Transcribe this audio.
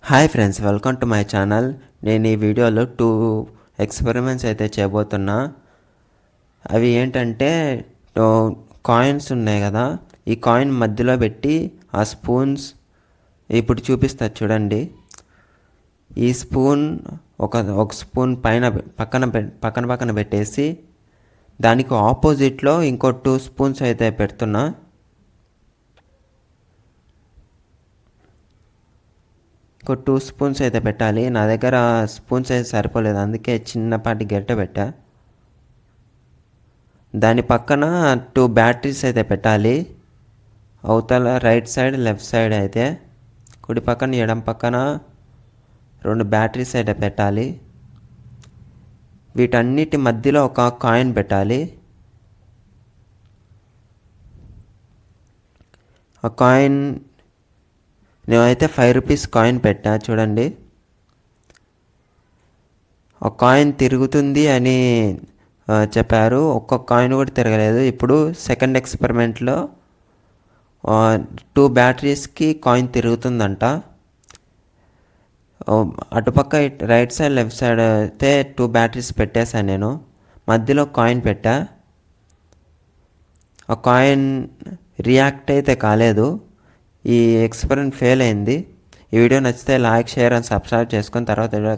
Hi friends, welcome to my channel. నేను ఈ వీడియోలో 2 ఎక్స్పెరిమెంట్స్ అయితే చేయబోతున్నా. అవి ఏంటంటే కాయిన్స్ ఉన్నాయి కదా, ఈ కాయిన్ మధ్యలో పెట్టి ఆ స్పూన్స్ ఇప్పుడు చూపిస్తా చూడండి. ఈ స్పూన్ ఒక స్పూన్ పైన పక్కన పెట్టేసి దానికి ఆపోజిట్లో ఇంకో 2 స్పూన్స్ అయితే పెడుతున్నా. ఇంకో 2 స్పూన్స్ అయితే పెట్టాలి. నా దగ్గర స్పూన్స్ అయితే సరిపోలేదు, అందుకే చిన్నపాటి గరిటె పెట్టా. దాని పక్కన 2 బ్యాటరీస్ అయితే పెట్టాలి. అవతల రైట్ సైడ్ లెఫ్ట్ సైడ్ అయితే కుడి పక్కన ఎడం పక్కన 2 బ్యాటరీస్ అయితే పెట్టాలి. వీటన్నిటి మధ్యలో ఒక కాయిన్ పెట్టాలి. ఆ కాయిన్ నేనైతే 5 రూపీస్ కాయిన్ పెట్టా చూడండి. ఆ కాయిన్ తిరుగుతుంది అని చెప్పారు. ఒక్క కాయిన్ కూడా తిరగలేదు. ఇప్పుడు సెకండ్ ఎక్స్పెరిమెంట్లో 2 బ్యాటరీస్కి కాయిన్ తిరుగుతుందంట. అటుపక్క రైట్ సైడ్ లెఫ్ట్ సైడ్ అయితే 2 బ్యాటరీస్ పెట్టేశాను. నేను మధ్యలో కాయిన్ పెట్టా. ఆ కాయిన్ రియాక్ట్ అయితే కాలేదు. ఈ ఎక్స్పెరిమెంట్ ఫెయిల్ అయింది. ఈ వీడియో నచ్చితే లైక్, షేర్ అండ్ సబ్స్క్రైబ్ చేసుకొని తర్వాత వీడియో